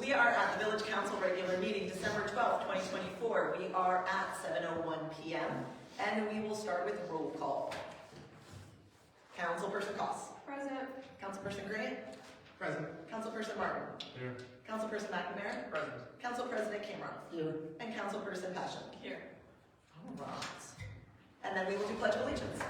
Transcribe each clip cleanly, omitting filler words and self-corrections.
We are at the Village Council regular meeting, December 12th, 2024. We are at 7:01 p.m. and we will start with roll call. Councilperson Koss. Present. Councilperson Grant. Present. Councilperson Martin. Here. Councilperson McNamara. Present. Council President Cameron. Here. And Councilperson Passion. Here. All right. And then we will do Pledge of Allegiance.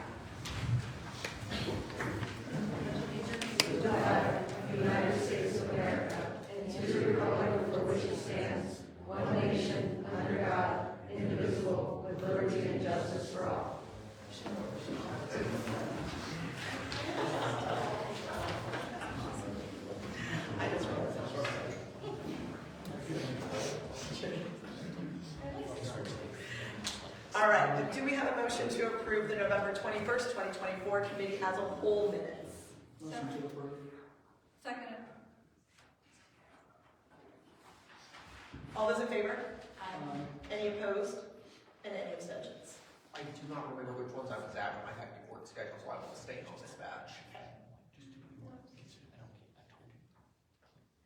To the flag of the United States of America and to the republic for which it stands, one nation, under God, indivisible, with liberty and justice for all. I just realized that. All right, do we have a motion to approve the November 21st, 2024 committee as a whole minutes? Motion to approve. Second. All those in favor? Any opposed? And any abstentions? I do not remember which ones I was at when I had the work schedule, so I will stay on this batch.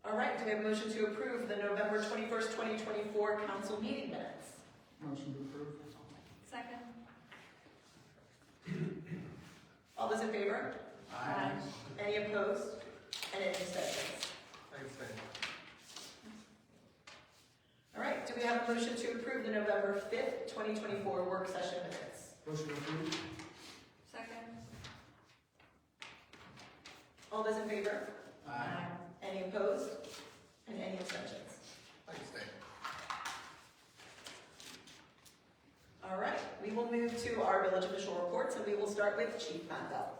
All right, do we have a motion to approve the November 21st, 2024 council meeting minutes? Motion to approve. Second. All those in favor? Aye. Any opposed? And any abstentions? Thanks, Ben. All right, do we have a motion to approve the November 5th, 2024 work session minutes? Motion to approve. Second. All those in favor? Aye. Any opposed? And any abstentions? Thanks, Ben. All right, we will move to our village official reports, and we will start with Chief Mandel.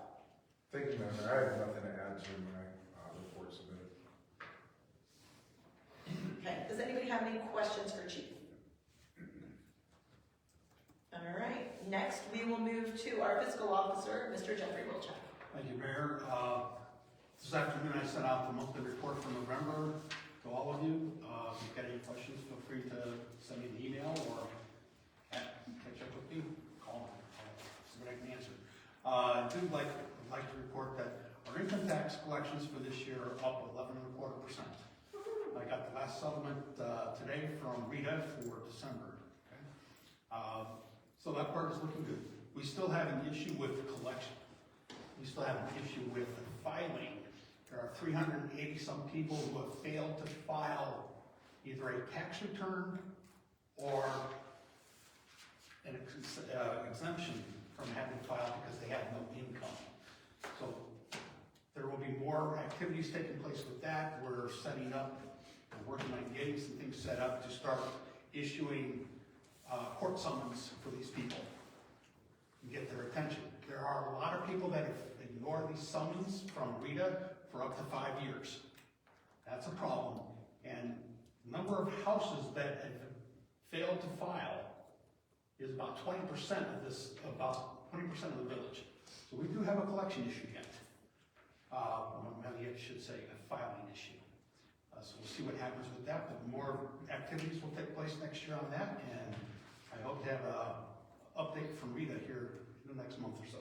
Thank you, Madam Mayor. I have nothing to add to my report submitted. Okay, does anybody have any questions for Chief? All right, next we will move to our fiscal officer, Mr. Jeffrey Wilczek. Thank you, Mayor. This afternoon I sent out the monthly report for November to all of you. If you've got any questions, feel free to send me an email or catch up with me, call me, see what I can answer. I do like to report that our income tax collections for this year are up 11.25%. I got the last settlement today from Rita for December. Okay? So that part is looking good. We still have an issue with collection. We still have an issue with filing. There are 380 some people who have failed to file either a tax return or an exemption from having to file because they have no income. So there will be more activities taking place with that. We're setting up, we're working on getting some things set up to start issuing court summons for these people and get their attention. There are a lot of people that have ignored these summons from Rita for up to 5 years. That's a problem. And the number of houses that have failed to file is about 20% of this, about 20% of the village. So we do have a collection issue yet. Maybe I should say a filing issue. So we'll see what happens with that, but more activities will take place next year on that, and I hope to have an update from Rita here in the next month or so.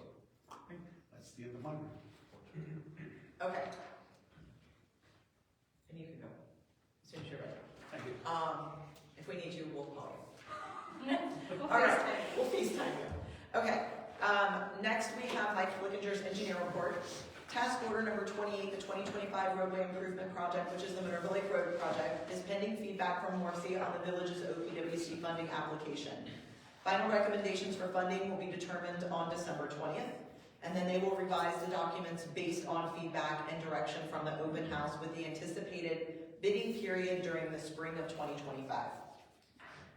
Okay, that's the end of my report. Okay. And you can go as soon as you're ready. Thank you. If we need you, we'll call you. All right, we'll FaceTime you. Okay, next we have Mike Flickinger's engineer report. Task order number 28, the 2025 roadway improvement project, which is the Minerva Lake Road project, is pending feedback from Morphe on the village's OPWC funding application. Final recommendations for funding will be determined on December 20th, and then they will revise the documents based on feedback and direction from the open house with the anticipated bidding period during the spring of 2025.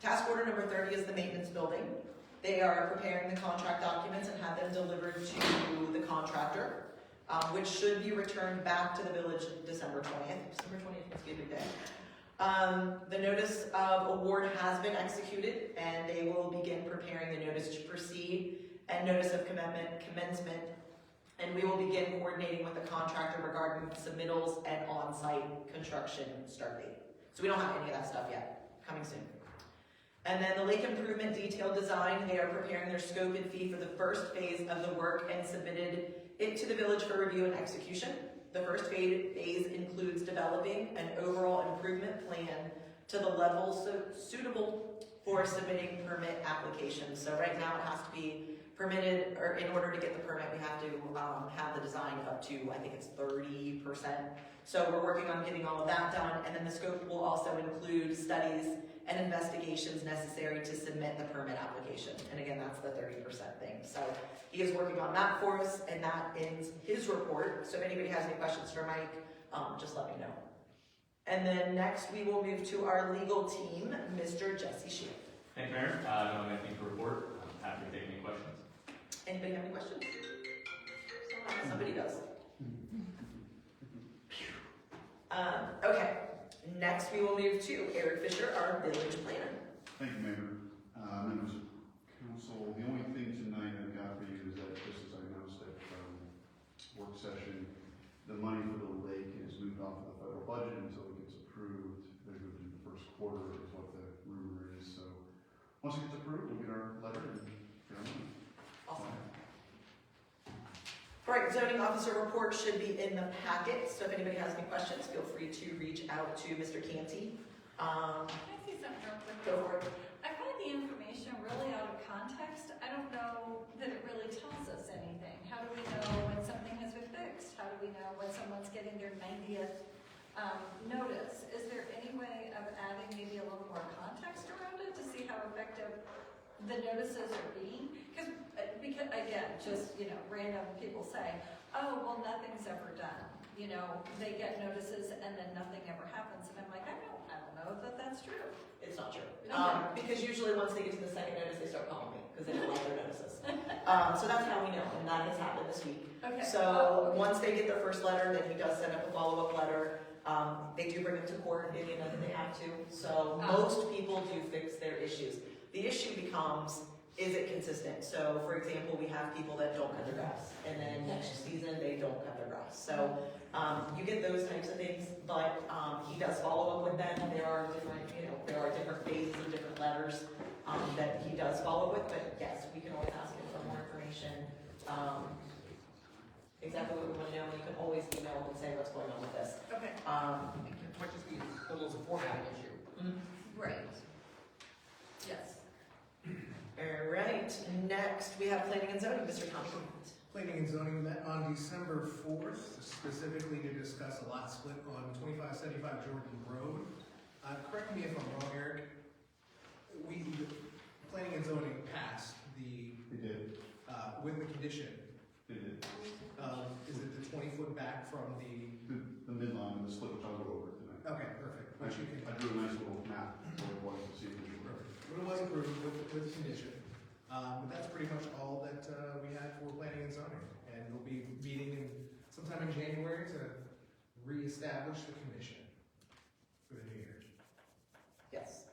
Task order number 30 is the maintenance building. They are preparing the contract documents and have them delivered to the contractor, which should be returned back to the village December 20th. December 20th must be a big day. The notice of award has been executed, and they will begin preparing the notice to proceed and notice of commencement, and we will begin coordinating with the contractor regarding submittals and on-site construction start date. So we don't have any of that stuff yet, coming soon. And then the lake improvement detailed design, they are preparing their scope and fee for the first phase of the work and submitted it to the village for review and execution. The first phase includes developing an overall improvement plan to the level suitable for submitting permit applications. So right now it has to be permitted, or in order to get the permit, we have to have the design up to, I think it's 30%. So we're working on getting all of that done, and then the scope will also include studies and investigations necessary to submit the permit application. And again, that's the 30% thing. So he is working on that for us, and that ends his report. So if anybody has any questions for Mike, just let me know. And then next we will move to our legal team, Mr. Jesse Shield. Thank you, Mayor. I don't have anything to report. I'm happy to take any questions. Anybody have any questions? Somebody does. Okay, next we will move to Eric Fisher, our village planner. Thank you, Mayor. Members of council, the only thing tonight I've got for you is that, just as I announced at work session, the money for the lake is moved off of the federal budget until it gets approved. They're going to do the first quarter is what the rumor is. So once it gets approved, we'll get our letter and get our money. Awesome. All right, zoning officer report should be in the packet, so if anybody has any questions, feel free to reach out to Mr. Canty. Can I say something real quick? Go for it. I find the information really out of context. I don't know that it really tells us anything. How do we know when something has been fixed? How do we know when someone's getting their 90th notice? Is there any way of adding maybe a little more context around it to see how effective the notices are being? Because again, just, random people say, oh, well, nothing's ever done. They get notices and then nothing ever happens. And I'm like, I don't know that that's true. It's not true. Okay. Because usually once they get to the second notice, they start calling me, because they don't like their notices. So that's how we know, and that has happened this week. Okay. So once they get their first letter, then he does send up a follow-up letter. They do bring it to court if they know that they have to. So most people do fix their issues. The issue becomes, is it consistent? So for example, we have people that don't cut their grass, and then next season they don't cut their grass. So you get those types of things, but he does follow up with them. There are different phases of different letters that he does follow with, but yes, we can always ask him for more information. Exactly what we want to know, and you can always email and say what's going on with this. Okay. It might just be a little formatting issue. Right. Yes. All right, next we have planning and zoning, Mr. Thompson. Planning and zoning met on December 4th, specifically to discuss a lot split on 2575 Jordan Road. Correct me if I'm wrong, Eric. Planning and zoning passed They did. with the condition. They did. Is it the 20-foot back from the? The midline and the split, which I'll go over tonight. Okay, perfect. Which you can. I drew a nice little map for everyone to see. But it was approved with condition. But that's pretty much all that we had for planning and zoning. And we'll be meeting sometime in January to reestablish the commission for the new year. Yes.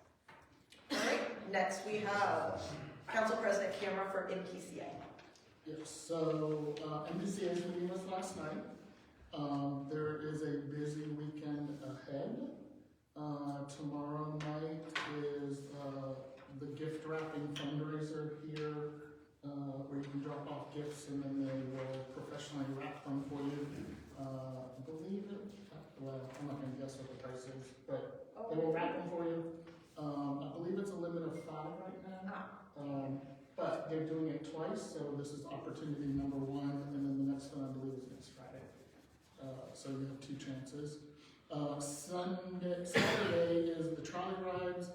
All right, next we have Council President Camera for MPCA. Yes, so MPCA's meeting was last night. There is a busy weekend ahead. Tomorrow night is the gift wrapping fundraiser here, where you can drop off gifts and then they will professionally wrap them for you. I believe it, well, I'm not gonna guess what the price is, but they will wrap them for you. I believe it's a limit of 5 right now. But they're doing it twice, so this is opportunity number 1, and then the next one I believe is next Friday. So you have 2 chances. Saturday is the trolley rides.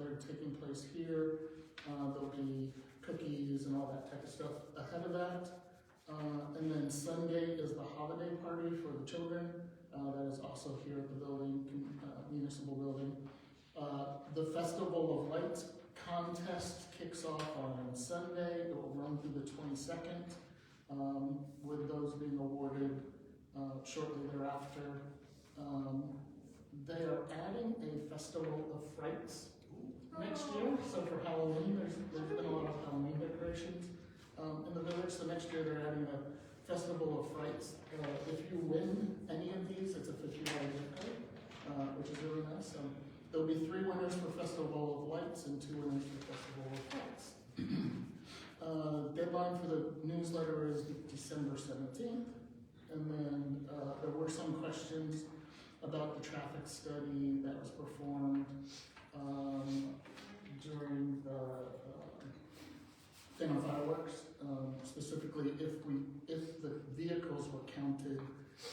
They're taking place here. There'll be cookies and all that type of stuff ahead of that. And then Sunday is the holiday party for the children. That is also here at the building, municipal building. The Festival of Lights contest kicks off on Sunday. It will run through the 22nd, with those being awarded shortly thereafter. They are adding a Festival of Frights next year. So for Halloween, there's been a lot of Halloween decorations in the village. So next year they're adding a Festival of Frights. If you win any of these, it's a $50 gift card, which is really nice. So there'll be 3 winners for Festival of Lights and 2 winners for Festival of Frights. Deadline for the newsletter is December 17th. And then there traffic study that was performed during the Phantom Fireworks, specifically if the vehicles were counted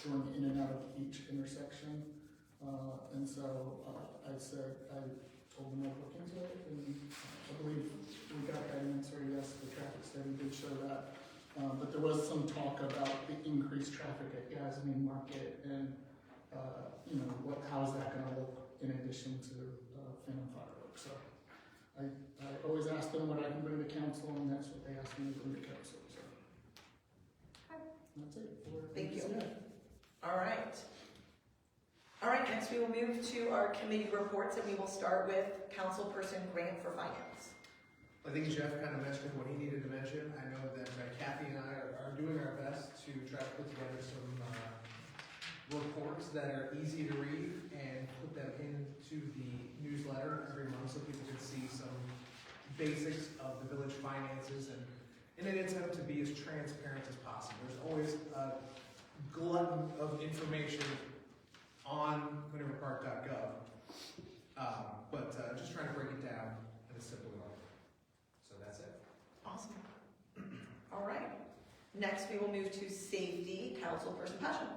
going in and out of each intersection. And so I told them I'd look into it, and I believe we got that answer, yes, the traffic study did show that. But there was some talk about the increased traffic at Yasmin Market and, how's that gonna look in addition to Phantom Fireworks. So I always ask them what I can bring to council, and that's what they asked me to bring to council, so. That's it. Thank you. All right. All right, next we will move to our committee reports, and we will start with Councilperson Grant for Finance. I think Jeff kind of mentioned what he needed to mention. I know that Kathy and I are doing our best to try to put together some reports that are easy to read and put them into the newsletter every month so people can see some basics of the village finances, and in an attempt to be as transparent as possible. There's always a glutton of information on winterpark.gov, but just trying to break it down in a simple way. So that's it. Awesome. All right. Next, we will move to safety. Councilperson Passion.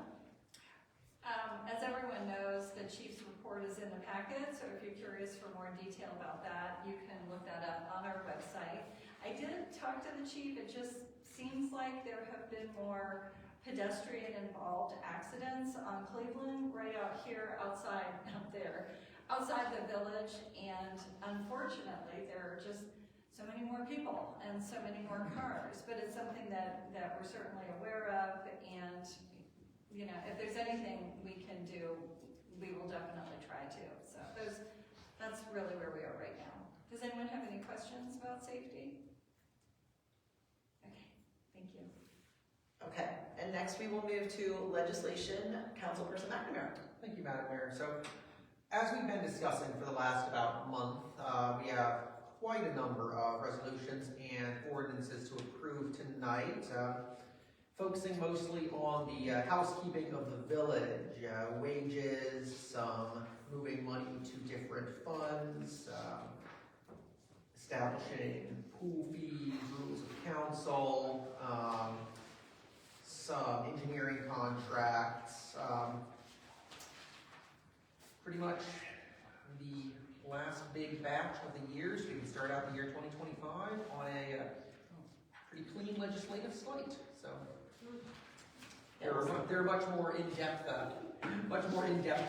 As everyone knows, the chief's report is in the packet, so if you're curious for more detail about that, you can look that up on our website. I did talk to the chief. It just seems like there have been more pedestrian-involved accidents on Cleveland, right out here, outside the village, and unfortunately, there are just so many more people and so many more cars, but it's something that we're certainly aware of, and if there's anything we can do, we will definitely try to. So that's really where we are right now. Does anyone have any questions about safety? Okay, thank you. Okay, and next we will move to legislation. Councilperson McNamara. Thank you, Madam Mayor. So, as we've been discussing for the last about month, we have quite a number of resolutions and ordinances to approve tonight, focusing mostly on the housekeeping of the village, wages, some moving money to different funds, establishing pool fees, rules of council, some engineering contracts, pretty much the last big batch of the year, so we can start out the year 2025 on a pretty clean legislative slate. So there are much more in-depth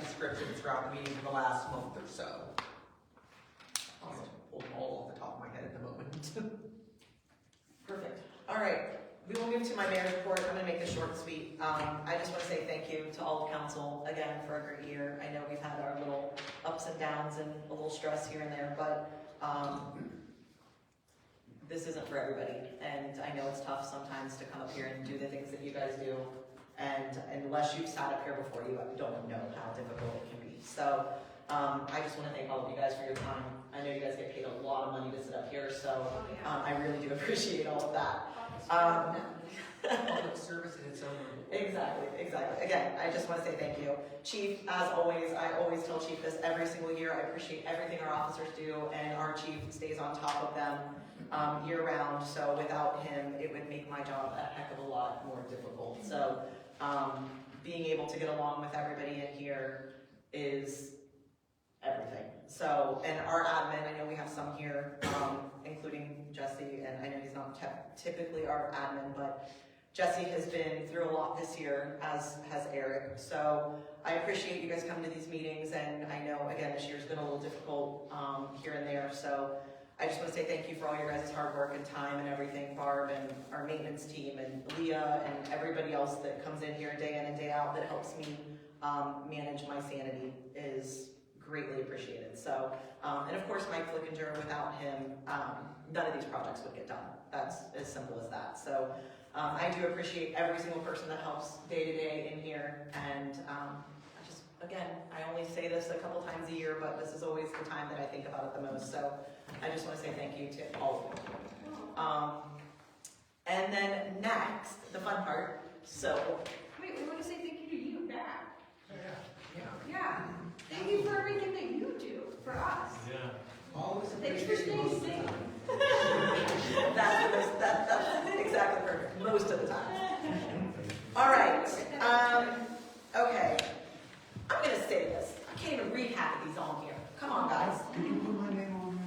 descriptions throughout the meeting for the last month or so. I'll pull them all off the top of my head at the moment. Perfect. All right, we will move to my mayor's report. I'm going to make this short and sweet. I just want to say thank you to all of council again for a great year. I know we've had our little ups and downs and a little stress here and there, but this isn't for everybody. And I know it's tough sometimes to come up here and do the things that you guys do. And unless you've sat up here before, you don't know how difficult it can be. So I just want to thank all of you guys for your time. I know you guys get paid a lot of money to sit up here, so I really do appreciate all of that. Public service in its own right. Exactly. Again, I just want to say thank you. Chief, as always, I always tell Chief this every single year. I appreciate everything our officers do, and our Chief stays on top of them year round. So without him, it would make my job a heck of a lot more difficult. So being able to get along with everybody in here is everything. So, and our admin, I know we have some here, including Jesse, and I know he's not typically our admin, but Jesse has been through a lot this year, as has Eric. So I appreciate you guys coming to these meetings, and I know, again, this year's been a little difficult here and there. So I just want to say thank you for all your guys' hard work and time and everything, Barb and our maintenance team and Leah and everybody else that comes in here day in and day out that helps me manage my sanity is greatly appreciated. So, and of course Mike Flickinger, without him, none of these projects would get done. That's as simple as that. So I do appreciate every single person that helps day to day in here. And again, I only say this a couple times a year, but this is always the time that I think about it the most. So I just want to say thank you to all of you. And then next, the fun part. So Wait, we want to say thank you to you back. Yeah. Yeah. Okay. I'm gonna say this. I can't even read half of these on here. Come on, guys. Did you put my name on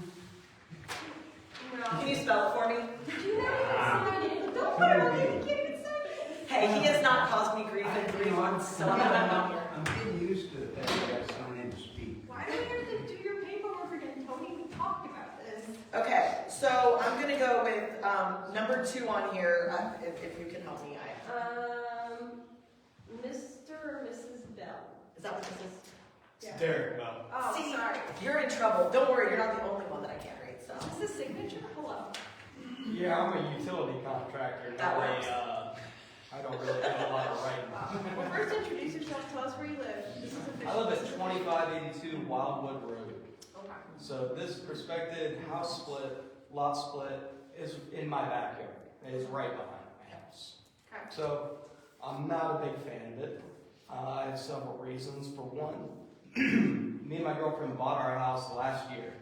Can you spell it for me? Did you not even sign it? Don't put it on there, you can't even sign it. Hey, he has not caused me grief in 3 months, so I'm not on here. I'm getting used to that. I sign in to speak. Why do we have to do your paperwork again, Tony? We talked about this. Okay, so I'm gonna go with, number 2 on here, if you can help me. Mr. or Mrs. Bell? Is that what this is? Yeah. Derek Bell. Oh, See, sorry. you're in trouble. Don't worry, you're not the only one that I can't read, so. Is this a signature? Hello. Yeah, I'm a utility contractor, That not works. I don't really do a lot of writing. Well, first introduce yourself, tell us where you live. This is official. I live at 2582 Wildwood Road. Okay. So this prospective house split, lot split, is in my backyard. It is right behind my house. Okay. So I'm not a big fan of it. I have several reasons. For one, me and my girlfriend bought our house last year.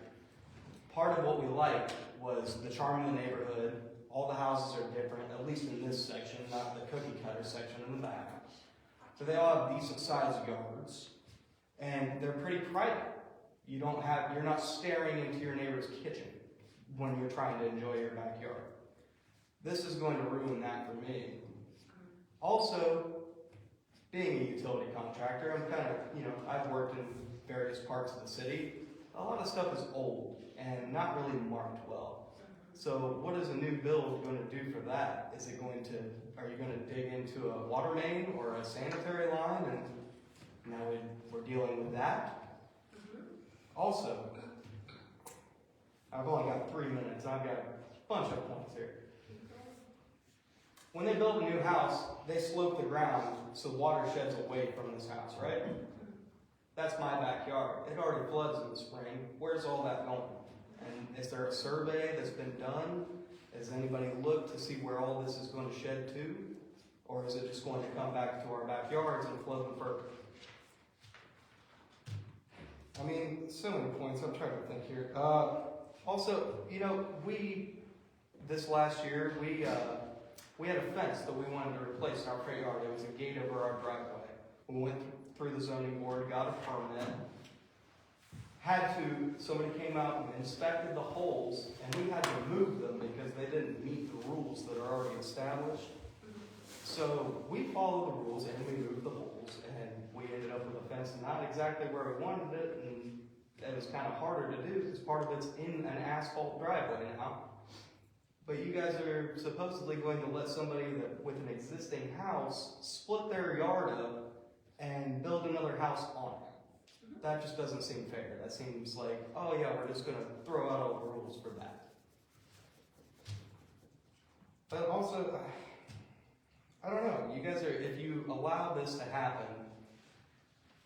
Part of what we liked was the charm of the neighborhood. All the houses are different, at least in this section, not the cookie cutter section in the back. But they all have decent sized yards, and they're pretty private. You're not staring into your neighbor's kitchen when you're trying to enjoy your backyard. This is going to ruin that for me. Also, being a utility contractor, I'm kind of, I've worked in various parts of the city. A lot of stuff is old and not really marked well. So what is a new build going to do for that? Are you going to dig into a water main or a sanitary line? And now we're dealing with that. Also, I've only got 3 minutes. I've got a bunch of points here. When they build a new house, they slope the ground so water sheds away from this house, right? That's my backyard. It already floods in the spring. Where's all that going? And is there a survey that's been done? Has anybody looked to see where all this is going to shed to? Or is it just going to come back to our backyards and flood them further? I mean, so many points. I'm trying to think here. Also, this last year, we had a fence that we wanted to replace in our front yard. It was a gate over our driveway. We went through the zoning board, got a permit. Somebody came out and inspected the holes, and we had to remove them because they didn't meet the rules that are already established. So we followed the rules and we moved the holes, and we ended up with a fence not exactly where we wanted it, and it was kind of harder to do because part of it's in an asphalt driveway now. But you guys are supposedly going to let somebody with an existing house split their yard up and build another house on it. That just doesn't seem fair. That seems like, oh yeah, we're just going to throw out all the rules for that. But also, I don't know. You guys if you allow this to happen,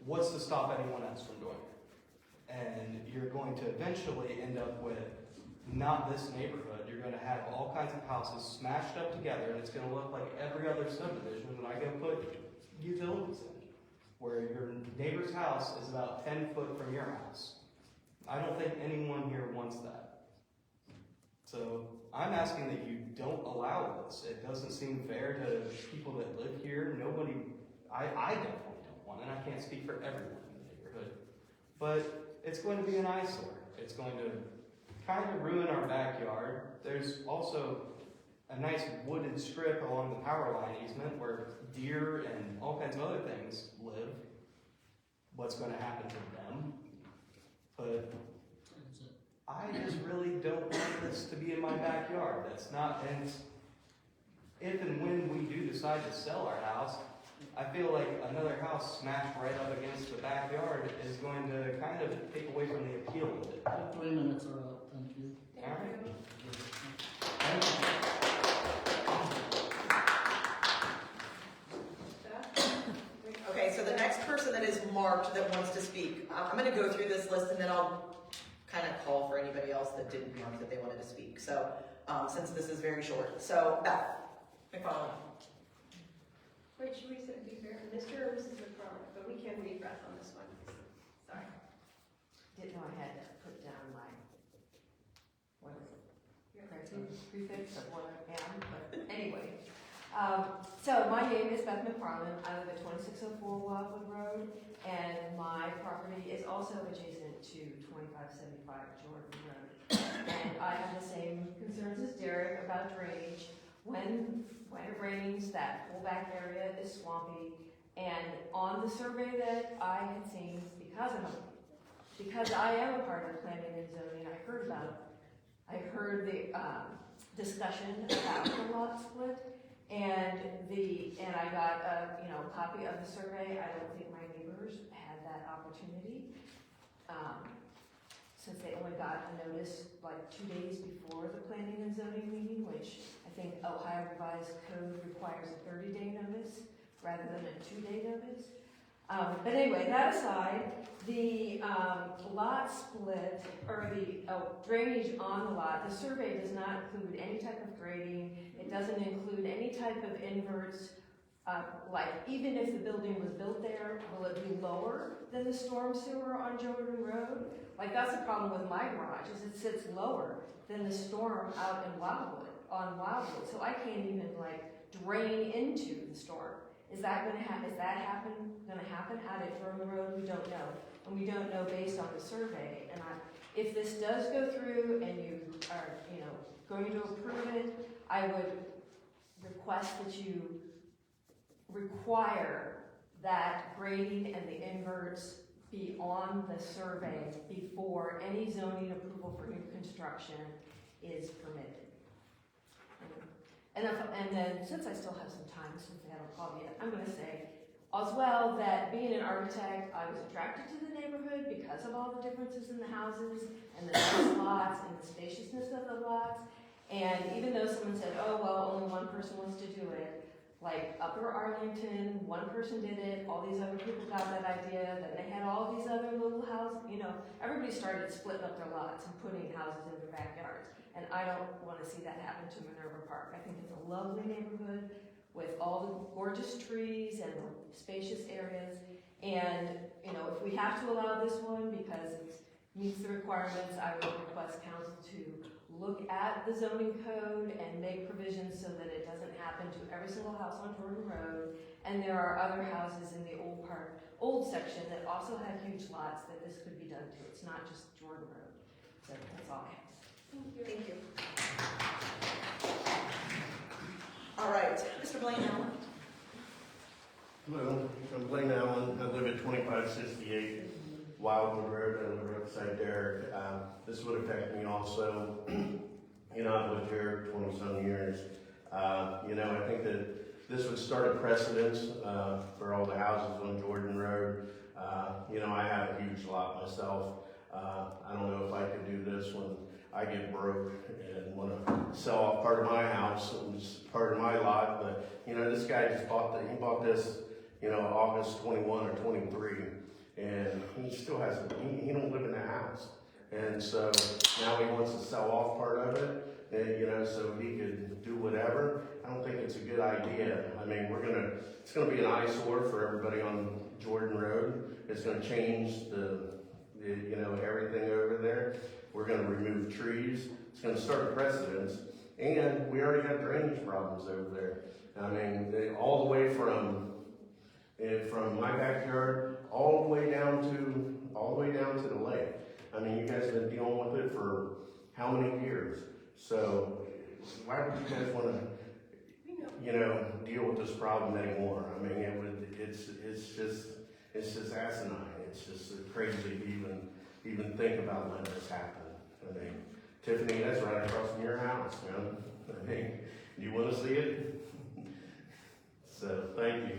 what's to stop anyone else from doing it? And you're going to eventually end up with not this neighborhood. You're going to have all kinds of houses smashed up together, and it's going to look like every other subdivision that I go put utilities in, where your neighbor's house is about 10 foot from your house. I don't think anyone here wants that. So I'm asking that you don't allow this. It doesn't seem fair to people that live here. I definitely don't want it. I can't speak for everyone in the neighborhood. But it's going to be an eyesore. It's going to kind of ruin our backyard. There's also a nice wooded strip along the power line easement where deer and all kinds of other things live. What's going to happen to them? But I just really don't want this to be in my backyard. That's not, and if and when we do decide to sell our house, I feel like another house smashed right up against the backyard is going to kind of take away from the appeal of it. The 3 minutes are up, thank you. All right. Okay, so the next person that is marked that wants to speak, I'm going to go through this list and then I'll kind of call for anybody else that didn't mark that they wanted to speak. So, since this is very short. So, Beth McFarland. Wait, should we be fair? Mr. or Mrs. McFarland? But we can read breath on this one. Sorry. Didn't know I had to put down my, what is it? Prefix of what I am, but anyway. So my name is Beth McFarland. I live at 2604 Wildwood Road, and my property is also adjacent to 2575 Jordan Road. And I have the same concerns as Derek about drainage. When it rains, that whole back area is swampy. And on the survey that I had seen, because I am a part of planning and zoning, I heard the discussion about the lot split, and I got a copy of the survey. I don't think my neighbors had that opportunity, since they only got a notice like 2 days before the planning and zoning meeting, which I think Ohio Revised Code requires a 30-day notice rather than a 2-day notice. But anyway, that aside, the lot split, or the drainage on the lot, the survey does not include any type of grading. It doesn't include any type of inverts. Like, even if the building was built there, will it be lower than the storm sewer on Jordan Road? Like, that's the problem with my garage, is it sits lower than the storm out in Wildwood. So I can't even drain into the storm. Is that gonna happen out at Jordan Road? We don't know. And we don't know based on the survey. And if this does go through and you are, going to approve it, I would request that you require that grading and the inverts be on the survey before any zoning approval for new construction is permitted. And then, since I still have some time, since they haven't called me yet, I'm going to say as well that being an architect, I was attracted to the neighborhood because of all the differences in the houses and the nice lots and the spaciousness of the lots. And even though someone said, oh, well, only one person wants to do it, like Upper Arlington, one person did it, all these other people got that idea, then they had all these other little houses, everybody started splitting up their lots and putting houses in their backyards. And I don't want to see that happen to Minerva Park. I think it's a lovely neighborhood with all the gorgeous trees and the spacious areas. And, if we have to allow this one because it meets the requirements, I would request council to look at the zoning code and make provisions so that it doesn't happen to every single house on Jordan Road. And there are other houses in the old section that also have huge lots that this could be done to. It's not just Jordan Road. So that's all I have. Thank you. All right, Mr. Blaine Allen. Hello, I'm Blaine Allen. I live at 2568 Wildwood Road. I live right beside Derek. This would affect me also. I've lived here 20-some years. I think that this would start a precedence for all the houses on Jordan Road. I have a huge lot myself. I don't know if I could do this when I get broke and want to sell off part of my house and part of my lot, but this guy just bought this, August 21 or 23, and he still hasn't. He don't live in the house, and so now he wants to sell off part of it, and, so he could do whatever. I don't think it's a good idea. I mean, it's gonna be an eyesore for everybody on Jordan Road. It's gonna change the everything over there. We're going to remove trees. It's going to start a precedence. And we already have drainage problems over there. I mean, all the way from my backyard all the way down to the lake. I mean, you guys have been dealing with it for how many years? So why would you guys want to, deal with this problem anymore? I mean, it's just asinine. It's just crazy to even think about letting this happen. I mean, Tiffany, that's right across from your house, man. I mean, do you want to see it? So, thank you.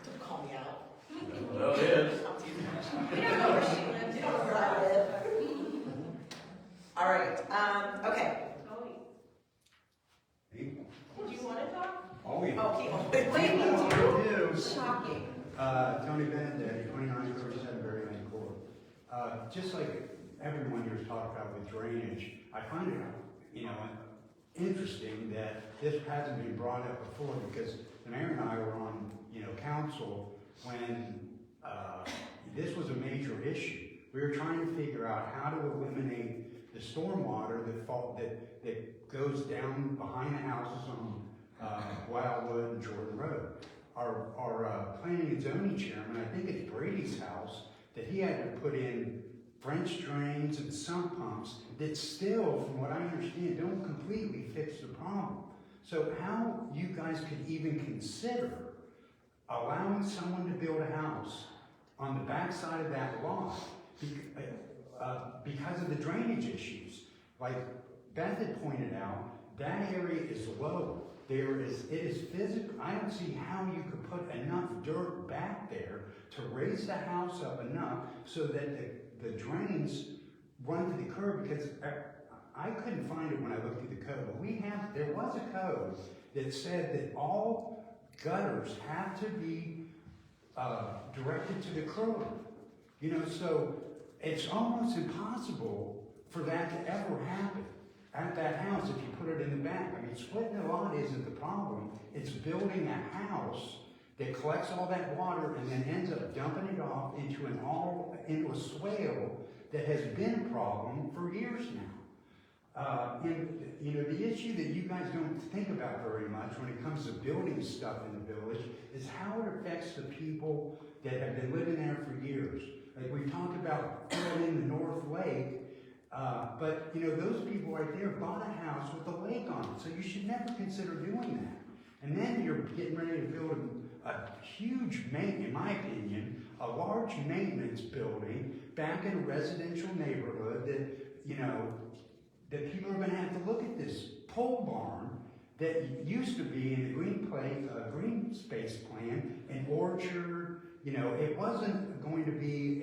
Don't call me out. Well, it is. You don't know where she lives. You don't know where I live. All right. Okay. Do you want to talk? Oh, yeah. Oh, keep on. Wait, you do? Shocking. Tony Benedetti, 2937 Berry Lane Court. Just like everyone here has talked about with drainage, I find it, interesting that this hasn't been brought up before, because the mayor and I were on, council when this was a major issue. We were trying to figure out how to eliminate the stormwater that goes down behind the houses on Wildwood and Jordan Road. Our planning and zoning chairman, I think it's Brady's house, that he had to put in French drains and sump pumps that still, from what I understand, don't completely fix the problem. So how you guys could even consider allowing someone to build a house on the backside of that lot because of the drainage issues. Like Beth had pointed out, that area is low. It is physical. I don't see how you could put enough dirt back there to raise the house up enough so that the drains run to the curb, because I couldn't find it when I looked through the code, but there was a code that said that all gutters have to be directed to the curb. You know, so it's almost impossible for that to ever happen at that house if you put it in the back. I mean, splitting the lot isn't the problem. It's building a house that collects all that water and then ends up dumping it off into a swale that has been a problem for years now. And you know, the issue that you guys don't think about very much when it comes to building stuff in the village is how it affects the people that have been living there for years. Like we talked about filling the North Lake, but you know, those people right there bought a house with a lake on it, so you should never consider doing that. And then you're getting ready to build a huge, in my opinion, a large maintenance building back in a residential neighborhood that, you know, that people are going to have to look at this pole barn that used to be in the green space plan, an orchard. You know, it wasn't going to be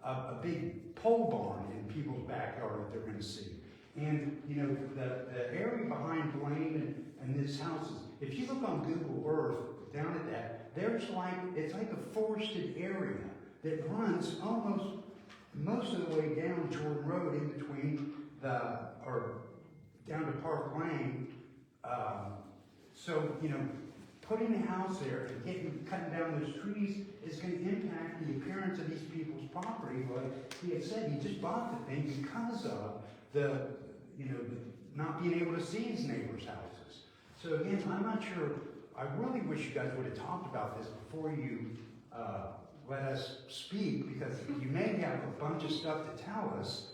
a big pole barn in people's backyard that they're going to see. And, you know, the area behind Blaine and this house is, if you look on Google Earth down at that, it's like a forested area that runs almost most of the way down Jordan Road in between or down to Park Lane. So, you know, putting a house there and cutting down those trees is going to impact the appearance of these people's property. Like he had said, he just bought the thing because of the not being able to see his neighbors' houses. So again, I'm not sure. I really wish you guys would have talked about this before you let us speak, because you may have a bunch of stuff to tell us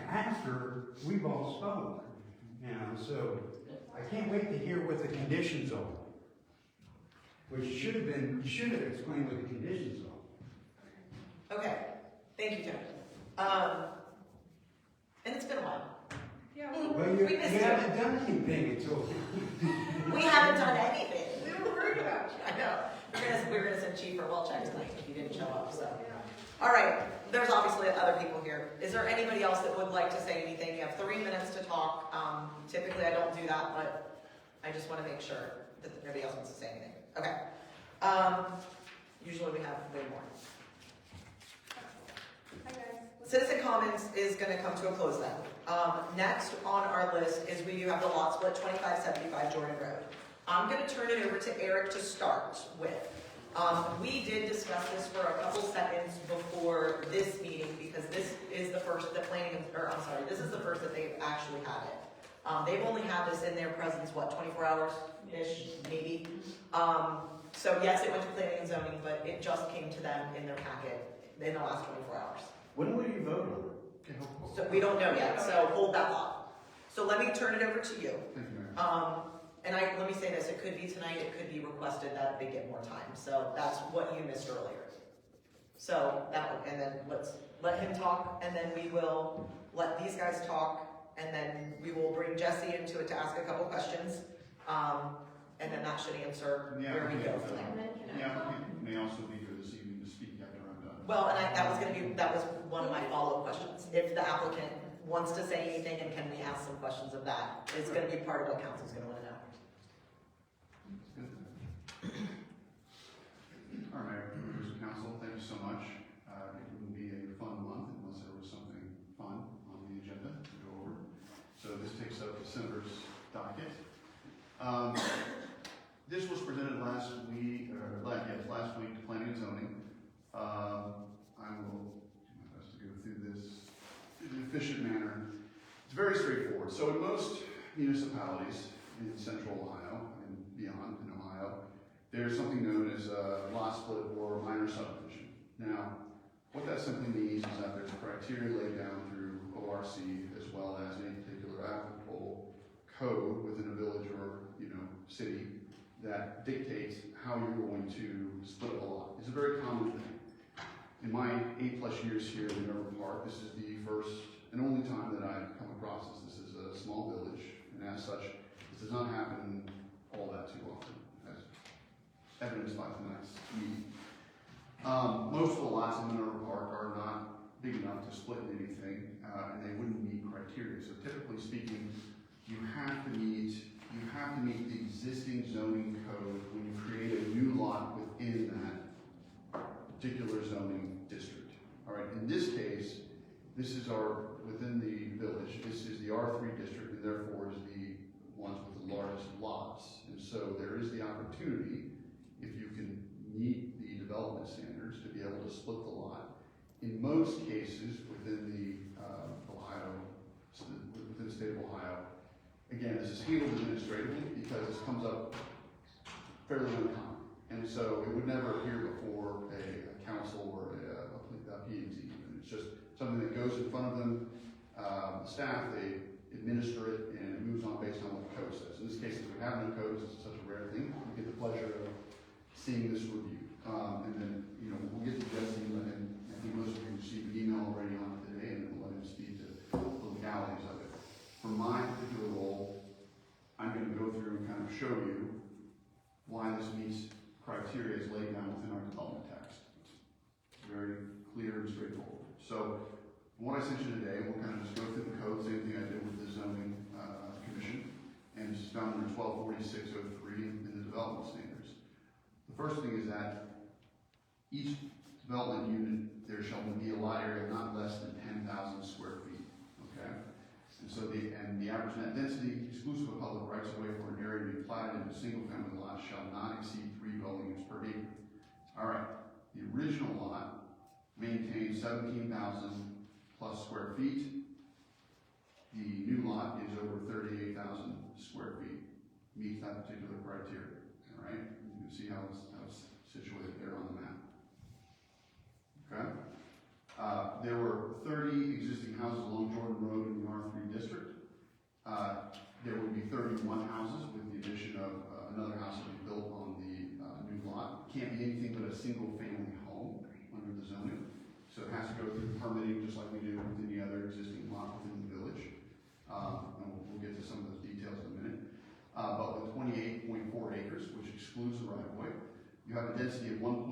after we've all spoke. You know, so I can't wait to hear what the conditions are. Which you should have explained what the conditions are. Okay, thank you, Tim. And it's been a while. Yeah, But you haven't done anything until. We haven't done anything. we were worried about you. I know. We're gonna send Chief for well check tonight if you didn't show up, so. All right, there's obviously other people here. Is there anybody else that would like to say anything? You have 3 minutes to talk. Typically I don't do that, but I just wanna make sure that everybody else wants to say anything. Okay. Usually we have way more. Hi, guys. Citizen comments is gonna come to a close then. Next on our list is we do have the lot split 2575 Jordan Road. I'm gonna turn it over to Eric to start with. We did discuss this for a couple seconds before this meeting because this is the first that this is the first that they've actually had it. They've only had this in their presence, 24 hours-ish, maybe. So yes, it went to planning and zoning, but it just came to them in their packet in the last 24 hours. When will you vote on it? So we don't know yet, so hold that thought. So let me turn it over to you. Thank you, Mayor. And let me say this, it could be tonight, it could be requested that they get more time. So that's what you missed earlier. So and then let's let him talk, and then we will let these guys talk, and then we will bring Jesse into it to ask a couple questions. And then that should answer where we go from there. The applicant may also be here this evening to speak after I'm done. Well, and that was one of my follow-up questions. If the applicant wants to say anything, and can we ask some questions of that, it's gonna be part of what council's gonna wanna know. All right, members of council, thank you so much. It wouldn't be a fun month unless there was something fun on the agenda to go over. So this takes up December's docket. This was presented last week to planning and zoning. I will do my best to go through this in an efficient manner. It's very straightforward. So in most municipalities in central Ohio and beyond in Ohio, there's something known as a lot split or minor subdivision. Now, what that simply means is that there's criteria laid down through ORC as well as any particular applicable code within a village or city that dictates how you're going to split up a lot. It's a very common thing. In my 8+ years here in Minerva Park, this is the first and only time that I've come across this. This is a small village, and as such, this does not happen all that too often, as evidenced by tonight's meeting. Most of the lots in Minerva Park are not big enough to split anything, and they wouldn't meet criteria. So typically speaking, you have to meet the existing zoning code when you create a new lot within that particular zoning district. All right, in this case, this is within the village, this is the R3 district, and therefore is the ones with the largest lots. And so there is the opportunity, if you can meet the development standards, to be able to split the lot. In most cases, within the within the state of Ohio, again, this is handled administratively because this comes up fairly uncommon. And so it would never appear before a council or a P&Z. It's just something that goes in front of them, the staff, they administer it, and it moves on based on what the code says. In this case, if we have no codes, it's such a rare thing, we get the pleasure of seeing this review. And then, we'll get to Jesse, and I think most of you received an email already on it today, and then we'll let him speak to the legalities of it. For my particular role, I'm going to go through and kind of show you why this meets criteria as laid down within our development text. It's very clear and straightforward. So, what I sent you today, we'll kind of just go through the code, same thing I did with the zoning commission, and it's found under 124603 in the development standards. The first thing is that each development unit, there shall be a lot area not less than 10,000 square feet, okay? And so the average net density, exclusive of public rights of way for an area to be platted into single-family lots, shall not exceed 3 dwelling units per acre. All right, the original lot maintains 17,000 plus square feet. The new lot is over 38,000 square feet, meets that particular criteria. All right, you can see how it's situated there on the map. Okay. There were 30 existing houses along Jordan Road in the R3 district. There would be 31 houses with the addition of another house that we built on the new lot. It can't be anything but a single-family home under the zoning. So it has to go through permitting just like we do with any other existing lot within the village. And we'll get to some of those details in a minute. But with 28.4 acres, which excludes the right-of-way, you have a density of 1.09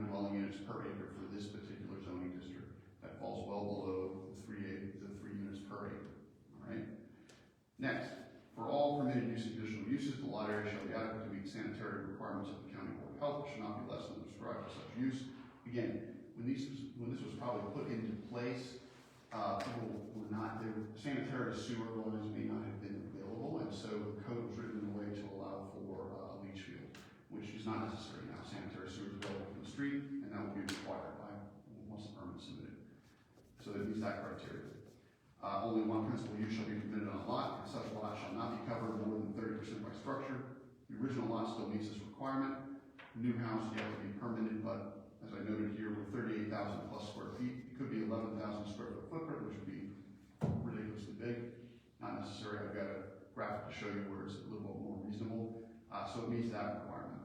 dwelling units per acre for this particular zoning district. That falls well below the 3 units per acre. All right. Next, for all permitted use and conditional uses, the lot area shall be adequate to meet sanitary requirements of the County Board of Health, which should not be less than prescribed for such use. Again, when this was probably put into place, people were not, sanitary sewer lines may not have been available, and so the code was written in a way to allow for a leach field, which is not necessary now. Sanitary sewer is available from the street, and that will be required by once the permit is submitted. So it meets that criteria. Only one principal use shall be permitted on a lot, and such lot shall not be covered more than 30% by structure. The original lot still meets this requirement. New house, you have to be permitted, but as I noted here, with 38,000 plus square feet, it could be 11,000 square foot footprint, which would be ridiculously big. Not necessary. I've got a graphic to show you where it's a little bit more reasonable. So it meets that requirement.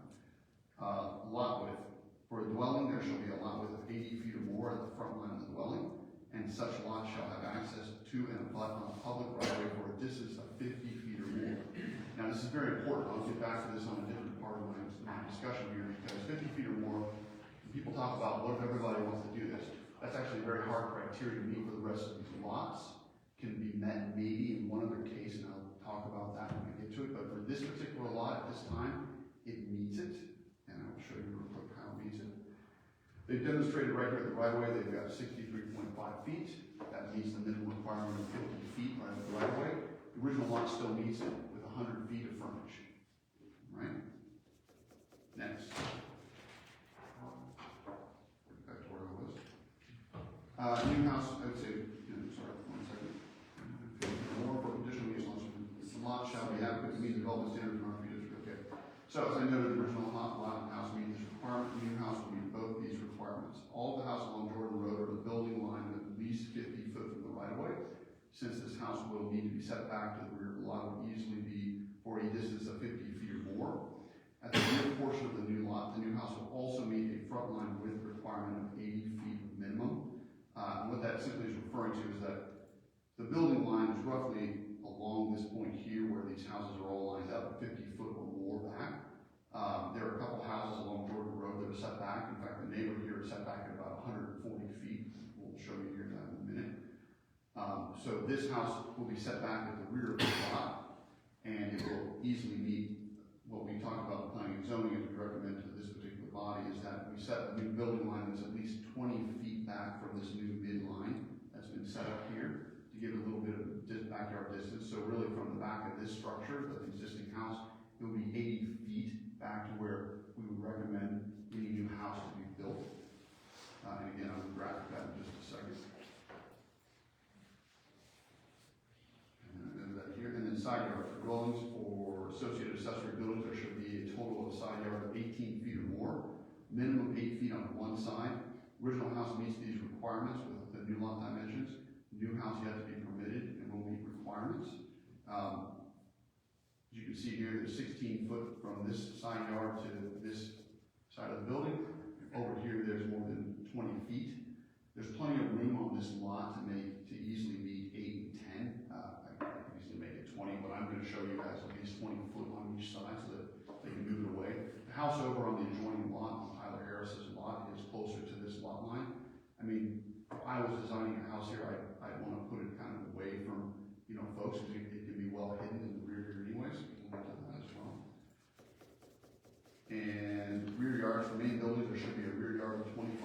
Lot width. For a dwelling, there shall be a lot width of 80 feet or more at the front line of the dwelling, and such lot shall have access to and abut on a public right-of-way for a distance of 50 feet or more. Now, this is very important. I'll get back to this on a different part of my discussion here, because 50 feet or more, people talk about what if everybody wants to do this. That's actually a very hard criteria to meet for the rest of these lots. Can be met maybe in one other case, and I'll talk about that when I get to it. But for this particular lot at this time, it meets it, and I'll show you real quick how it meets it. They've demonstrated right here at the right-of-way, they've got 63.5 feet. That meets the minimum requirement of 50 feet right at the right-of-way. The original lot still meets it with 100 feet of frontage. Right? Next. Back to where I was. New house, I would say, sorry, 1 second. So as I noted, the original lot house meets this requirement, the new house will meet both these requirements. All of the houses along Jordan Road are the building line at least 50 foot from the right of way. Since this house will need to be set back to the rear, the lot would easily be for a distance of 50 feet or more. At the rear portion of the new lot, the new house will also meet a front line width requirement of 80 feet minimum. And what that simply is referring to is that the building line is roughly along this point here where these houses are all lined up 50 foot or more back. There are a couple houses along Jordan Road that are set back. In fact, the neighbor here is set back at about 140 feet. We'll show you here that in a minute. So this house will be set back at the rear of the lot, and it will easily meet what we talked about in planning and zoning, and we recommend to this particular body is that we set a new building line that's at least 20 feet back from this new midline that's been set up here to give it a little bit of backyard distance. So really from the back of this structure, the existing house, it will be 80 feet back to where we would recommend any new house to be built. And again, I'll graphic that in just a second. And that here, and then side yard for dwellings or associated accessory buildings, there should be a total of side yard of 18 feet or more, minimum 8 feet on one side. Original house meets these requirements with the new lot dimensions. New house yet to be permitted and will meet requirements. As you can see here, there's 16 foot from this side yard to this side of the building. Over here, there's more than 20 feet. There's plenty of room on this lot to easily meet 8 and 10. I could easily make it 20, but I'm going to show you guys at least 20 foot on each side so that they can move it away. The house over on the adjoining lot, on Tyler Harris's lot, is closer to this lot line. I mean, if I was designing a house here, I'd want to put it kind of away from, folks, because it can be well hidden in the rear here anyways. We'll get to that as well. And rear yards for main buildings, there should be a rear yard of 25%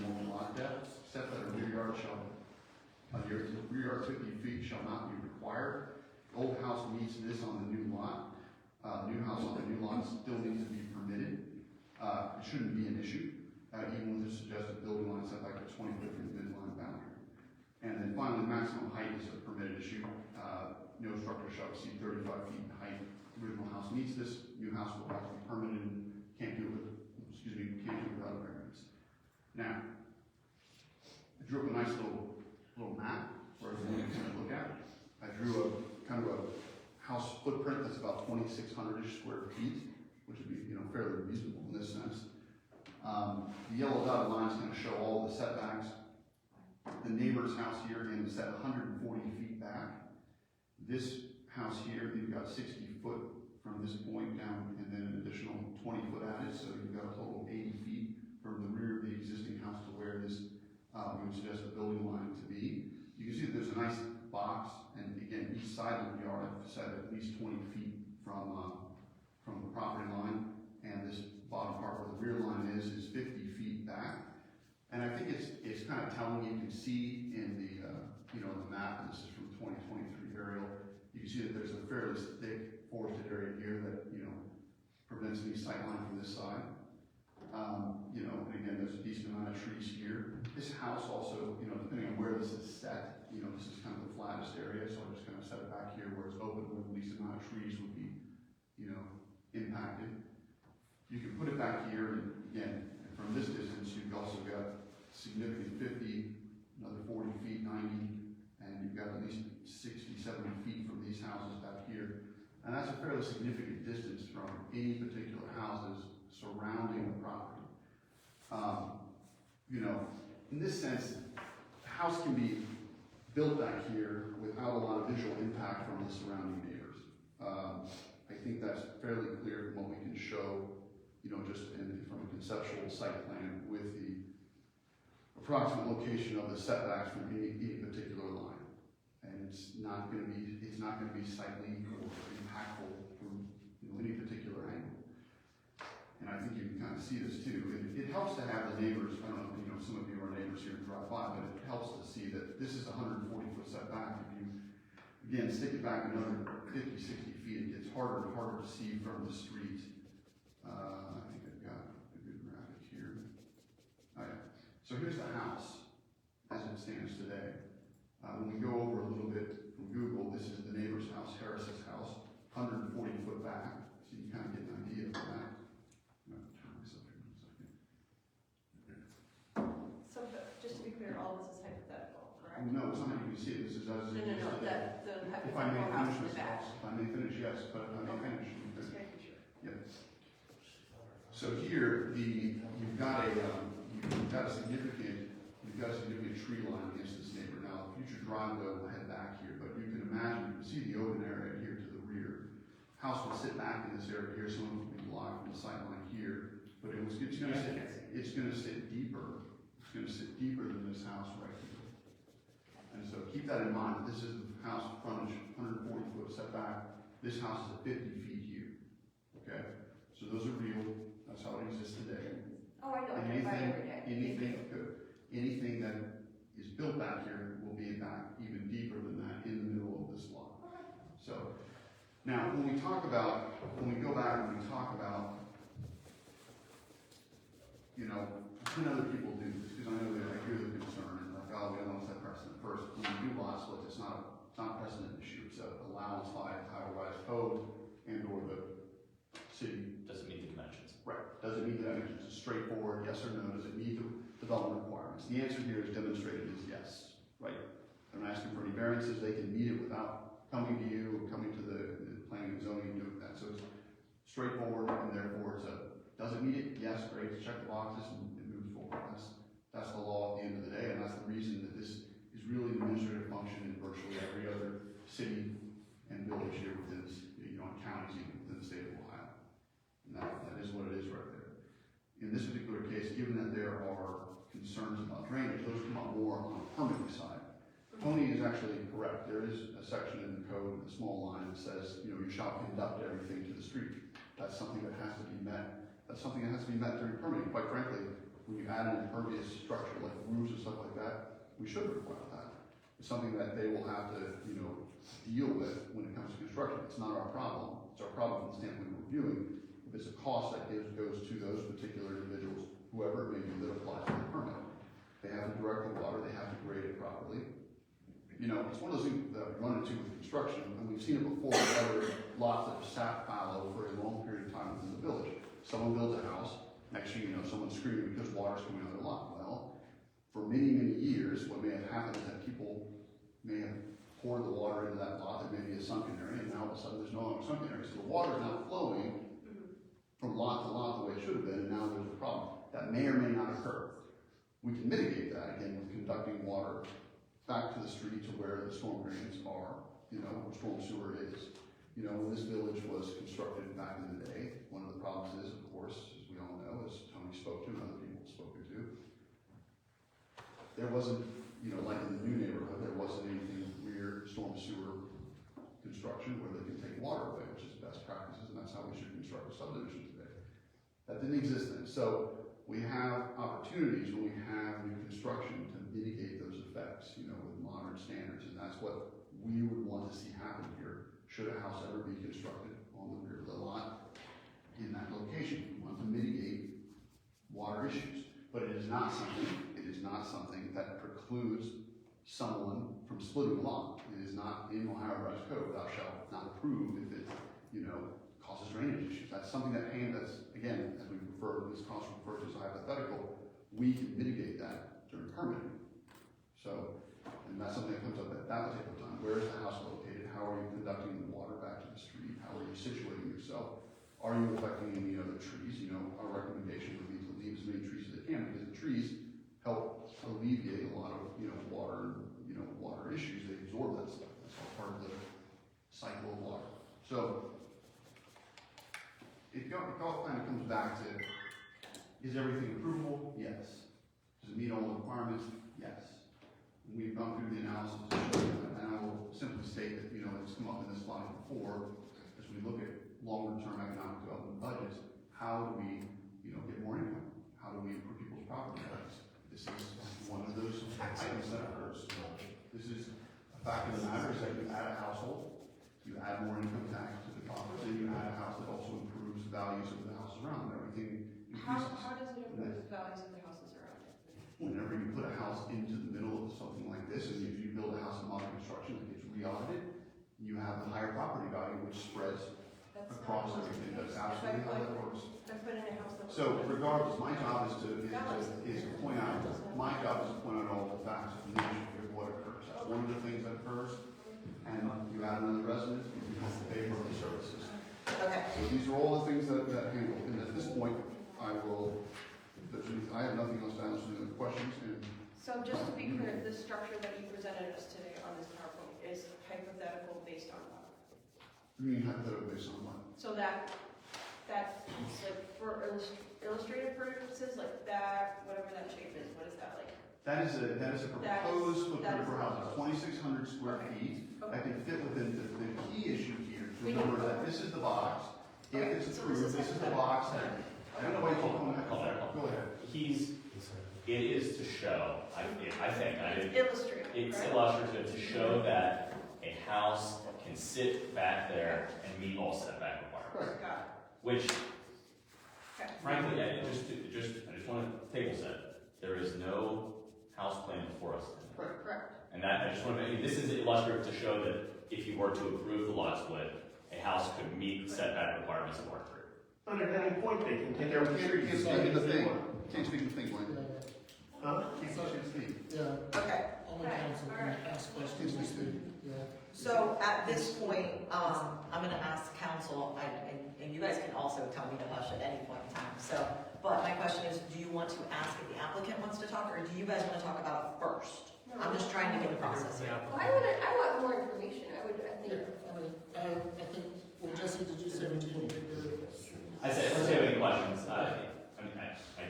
more lot depth, except that a rear yard 50 feet shall not be required. Old house meets this on the new lot. New house on the new lot still needs to be permitted. It shouldn't be an issue, even with the suggested building line setback of 20 foot from the midline boundary. And then finally, maximum height is a permitted issue. No structure shall exceed 35 feet in height. Original house meets this. New house will have to be permitted and can't do it without a variance. Now, I drew up a nice little map for everyone to look at. I drew a kind of a house footprint that's about 2,600-ish square feet, which would be fairly reasonable in this sense. The yellow dotted line is going to show all the setbacks. The neighbor's house here again is set 140 feet back. This house here, you've got 60 foot from this point down, and then an additional 20 foot added, so you've got a total of 80 feet from the rear of the existing house to where this we would suggest the building line to be. You can see that there's a nice box, and again, each side of the yard I've set at least 20 feet from the property line, and this bottom part where the rear line is 50 feet back. And I think it's kind of telling. You can see in the the map, and this is from 2023 aerial, you can see that there's a fairly thick forested area here that prevents any sight line from this side. And again, there's a decent amount of trees here. This house also, depending on where this is set, this is kind of the flattest area, so I'm just going to set it back here where it's open, where the least amount of trees would be, impacted. You can put it back here, and again, from this distance, you've also got significant 50, another 40 feet, 90, and you've got at least 60, 70 feet from these houses back here. And that's a fairly significant distance from any particular houses surrounding the property. In this sense, the house can be built back here without a lot of visual impact from the surrounding neighbors. I think that's fairly clear from what we can show, just from a conceptual site plan with the approximate location of the setbacks from any particular line. And it's not going to be sightly or impactful from any particular angle. And I think you can kind of see this too. It helps to have the neighbors, I don't know, some of you are neighbors here and drive by, but it helps to see that this is a 140-foot setback. If you, again, stick it back another 50, 60 feet, it gets harder and harder to see from the street. I think I've got a good graphic here. Oh, yeah. So here's the house as it stands today. When we go over a little bit from Google, this is the neighbor's house, Harris's house, 140 foot back. So you kind of get an idea of that. as No, it no, is no, today. If I may finish, Ms. Fox, if I may finish, yes, but if I may finish. Just making sure. Yes. So here, you've got a significant tree line against this neighbor. Now, the future driveway will head back here, but you can imagine, you can see the open area here to the rear. House will sit back in this area here, some of it will be blocked from the sight line here, but it's gonna sit deeper. It's gonna sit deeper than this house right here. And so keep that in mind, this is the house frontage, 140-foot setback. This house is at 50 feet here, okay? So those are real, that's how it exists today. Oh, I know, I drive by every day. Anything that is built back here will be back even deeper than that in the middle of this lot. So, now, when we go back and we talk about, you know, can other people do this? Because I know that I hear the concern, and like, oh, we don't want to set precedent first. When we do lot splits, it's not a precedent issue, it's an allowance by Ohio Revised Code and or the city. Doesn't meet the dimensions. Right. Does it meet the dimensions? It's straightforward, yes or no. Does it meet the development requirements? The answer here is demonstrated is yes, right? They're not asking for any variances. They can meet it without coming to you or coming to the planning and zoning and doing that. So it's straightforward, and therefore does it meet it? Yes, great. Check the boxes and it moves forward. That's the law at the end of the day, and that's the reason that this is really an administrative function in virtually every other city and village here within this, counties even within the state of Ohio. And that is what it is right there. In this particular case, given that there are concerns about drainage, those come up more on the permitting side. Tony is actually correct. There is a section in the code, a small line that says, you shall conduct everything to the street. That's something that has to be met. That's something that has to be met during permitting. Quite frankly, when you add an impervious structure like roofs and stuff like that, we should require that. It's something that they will have to, deal with when it comes to construction. It's not our problem. It's our problem from the standpoint of reviewing. If it's a cost that goes to those particular individuals, whoever it may be that applies for the permit. They have to direct the water, they have to grade it properly. It's one of those things that we run into with construction, and we've seen it before with other lots that have sat fallow for a long period of time within the village. Someone builds a house, next thing you know, someone's screaming because water's coming out of their lot. Well, for many, many years, what may have happened is that people may have poured the water into that lot, there may be a sunken area, and now all of a sudden there's no longer a sunken area. So the water is now flowing from lot to lot the way it should have been, and now there's a problem. That may or may not occur. We can mitigate that, again, with conducting water back to the street to where the storm drains are, where storm sewer is. When this village was constructed back in the day, one of the problems is, of course, as we all know, as Tony spoke to and other people have spoken to, there wasn't, like in the new neighborhood, there wasn't anything rear storm sewer construction where they can take water away, which is best practices, and that's how we should construct a subdivision today. That didn't exist then. So we have opportunities when we have new construction to mitigate those effects, with modern standards, and that's what we would want to see happen here. Should a house ever be constructed on the rear of the lot in that location, we want to mitigate water issues. But it is not something that precludes someone from splitting a lot. It is not in Ohio Revised Code. Thou shalt not approve if it, causes drainage issues. That's something that's again, as we this cost referred to as hypothetical, we can mitigate that during permitting. So, and that's something that comes up at that particular time. Where is the house located? How are you conducting the water back to the street? How are you situating yourself? Are you affecting any other trees? Our recommendation would be to leave as many trees as they can, because the trees help alleviate a lot of, water issues. They absorb that stuff. That's all part of the cycle of water. So, it all kind of comes back to, is everything approvable? Yes. Does it meet all the requirements? Yes. We've gone through the analysis to show you that, and I will simply state that, it's come up in this slide before, as we look at longer-term economic development budgets, how do we, get more income? How do we improve people's property values? This is one of those items that occurs. This is a fact of the matter is that you add a household, you add more income tax to the coffers, and you add a house that also improves the values of the houses around it. Everything increases. How does it improve the values of the houses around it? Whenever you put a house into the middle of something like this, and if you build a house of modern construction that gets re-audited, you have the higher property value, which spreads across everything. That's absolutely how that works. I put in a house that. So regardless, my job is to point out all the facts of the issue. what occurs. That's one of the things that occurs, and you add another resident, you have to pay for the services. Okay. So these are all the things that handle, and at this point, I have nothing else to answer the questions, and So just to be clear, the structure that you presented us today on this PowerPoint is hypothetical based on what? you mean hypothetical based on what? So that like for illustrative purposes, like that, whatever that shape is, what is that like? That is a proposed footprint for houses, 2,600 square feet. That can fit within the key issue here. Remember that this is the box. If it's approved, this is the box. I don't know why you call it hypothetical. Go ahead. It is to show, I think, Illustrative. it's right? illustrative to show that a house can sit back there and meet all setback requirements. Got Which, Okay. frankly, I just want to table set, there is no house plan before us tonight. Correct. And that, I just want to, this is illustrative to show that if you were to approve the lot split, a house could meet setback requirements of R3. But at any point, they can take You their can't materials. speak to the thing. Can't speak to the thing, Glenn. Yeah, Can't speak. yeah, Okay. only council can ask questions, we speak, yeah. So at this point, I'm gonna ask council, and you guys can also tell me to hush at any point in time, so, but my question is, do you want to ask if the applicant wants to talk, or do you guys wanna talk about it first? I'm just trying to get the process here. Well, I want more information, I think. Yeah, I think, well, Jesse, did you say what you need to do? I said, if you have any questions, I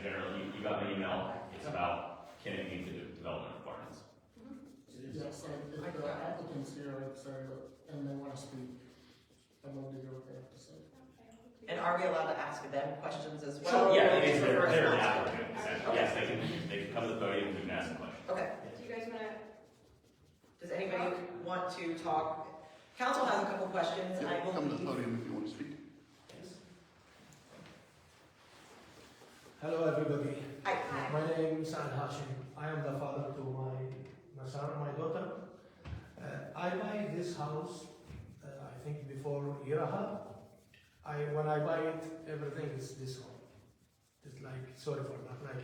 generally, you got my email, it's about, can it meet the development requirements? Yes, if the applicant's here, I'd say, and they want to speak, I'd love to hear what they have to say. And are we allowed to ask them questions as well? Sure, yeah, Or it is, is it they're first an round? applicant, essentially. Yes, they can come to the podium and you can ask a question. Okay, Do you guys wanna? does anybody want to talk? Council has a couple questions, and I Come to the believe. podium if you want to speak. Hello everybody. Hi. My name is Sa'ad Hashim. I am the father to my son, my daughter. I buy this house, I think before a year and a half. When I buy it, everything is this one. It's like, sorry for that, like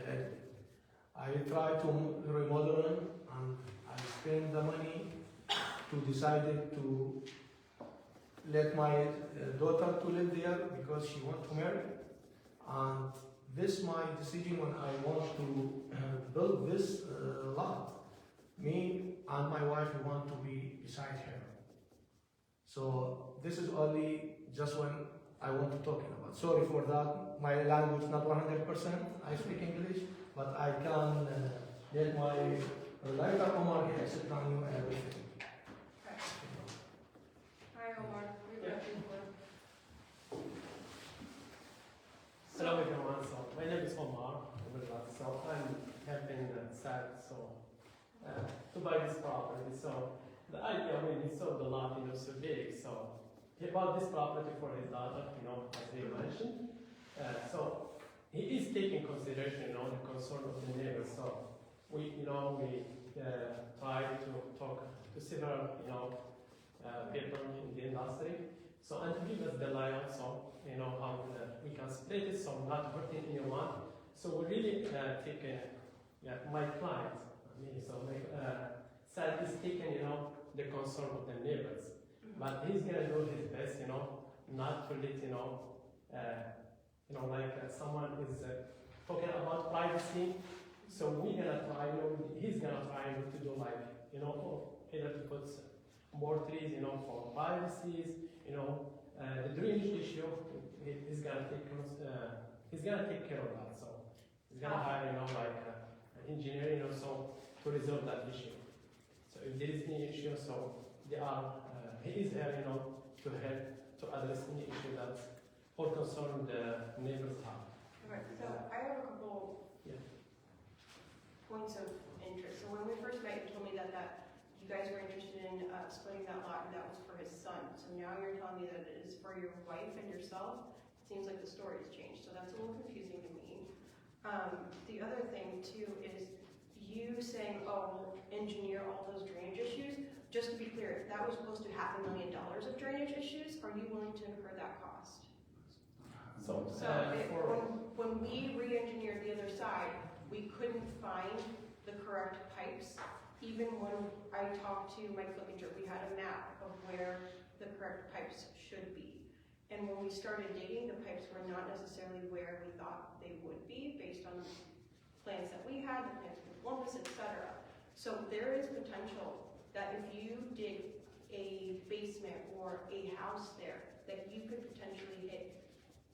I try to remodel it and I spend the money to decide to let my daughter to live there because she wants to marry. And this my decision when I want to build this lot. Me and my wife we want to be beside her. So this is only just when I want to talk about. Sorry for that. My language not 100%. I speak English, but I can let my relator Omar accept on you everything. Hi, Omar. Hello everyone, so my name is Omar, so I'm helping Sad to buy this property. So the idea when he saw the lot, so big, so he bought this property for his daughter, as they mentioned. So he is taking consideration, the concern of the neighbors. So we try to talk to several, people in the industry. So and to give us the layout, so how we can split it, so not hurting anyone. So we really taking, my client, Sad is taking, the concern of the neighbors, but he's gonna do his best, not to let, like someone is talking about privacy. So we're gonna try, he's gonna try to do like, either to put more trees, for privacies, the drainage issue, he's gonna take care of that. So he's gonna hire, like an engineer, so to resolve that issue. So if there is any issue, so they are, he is here, to help to address any issue that all concerned the neighbors have. Okay, so I have a couple points of interest. So when we first met, you told me that you guys were interested in splitting that lot, and that was for his son. So now you're telling me that it is for your wife and yourself. It seems like the story has changed, so that's a little confusing to me. The other thing too is you saying, oh, we'll engineer all those drainage issues. Just to be clear, that was close to $500,000 of drainage issues. Are you willing to incur that cost? So, when we re-engineered the other side, we couldn't find the correct pipes even when I talked to Mike Flickinger, we had a map of where the correct pipes should be. And when we started digging, the pipes were not necessarily where we thought they would be, based on the plans that we had, the plans for Columbus, etc. So there is potential that if you dig a basement or a house there, that you could potentially hit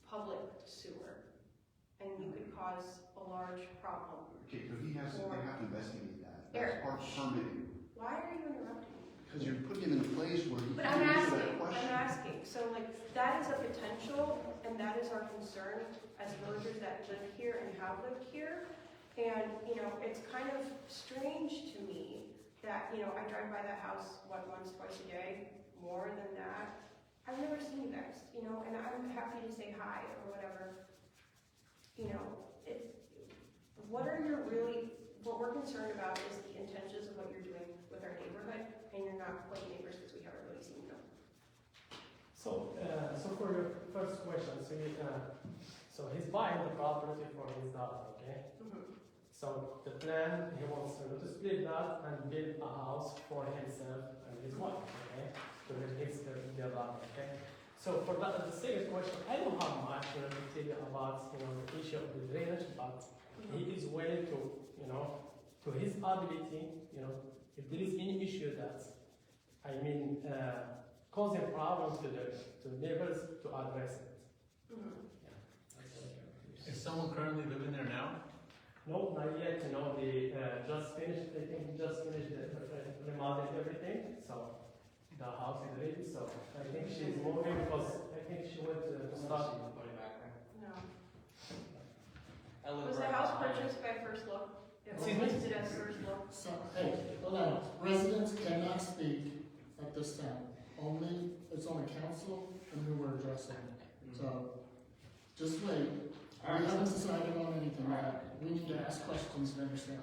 public sewer, and you could cause a large problem. Okay, so they have to investigate that. Eric. That's part of permitting. Why are you interrupting me? Because you're putting him in a place where he But can't I'm answer that asking, question. so like, that is a potential, and that is our concern as villagers that live here and have lived here. And, you know, it's kind of strange to me that, you know, I drive by that house, once, twice a day, more than that. I've never seen you guys, you know, and I'm happy to say hi or whatever. You know, what we're concerned about is the intentions of what you're doing with our neighborhood, and you're not quite neighbors because we haven't really seen them. So for your first question, so he's buying the property for his daughter, okay? So the plan, he wants to split that and build a house for himself and his wife, okay? To his their daughter, okay? So for that, the second question, I don't have much to tell you about, you know, the issue of the drainage, but he is willing to, you know, to his ability, you know, if there is any issue that, causing problems to the neighbors, to address it. Is someone currently living there now? No, not yet. You know, they just finished. I think just finished the remodeling everything. So the house is ready. So I think she's moving because I think she went to start. No. I live Was the right house behind it. purchased by first look? It was Excuse me? listed as first look? So, hey, hold on, residents cannot speak at this time. It's only council and who we're addressing. So, just wait. We haven't decided on anything yet. We need to ask questions and understand.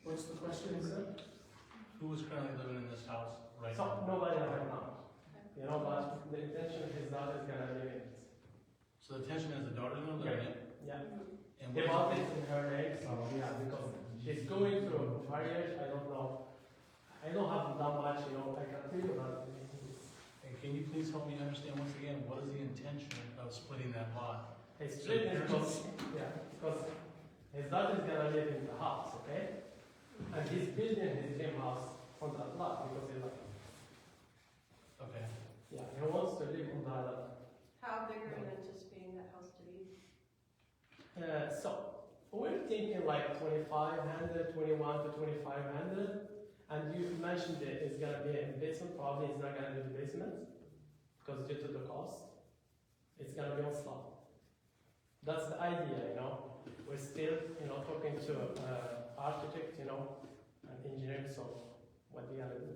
What's the question, sir? Who is currently living in this house right So now? nobody right now. You know, but the intention is that is gonna live in it. So the intention is the daughter gonna live in it? Yeah. And They where's bought the- it in her name, so yeah, because she's going through marriage. I don't know. I don't have that much, you know. I can tell you that. And can you please help me understand once again, what is the intention of splitting that lot? It's So split there's- because, because his daughter is gonna live in the house, okay? And he's building his dream house on that lot because he like, Okay. yeah, he wants to live on that lot. How big are you anticipating that house to be? So we're thinking like 2,500, 21 to 2,500. And you mentioned that it's gonna be a basement. Probably it's not gonna be the basement because due to the cost, it's gonna be on slab. That's the idea, you know. We're still, you know, talking to architect, you know, and engineer. So what we gotta do?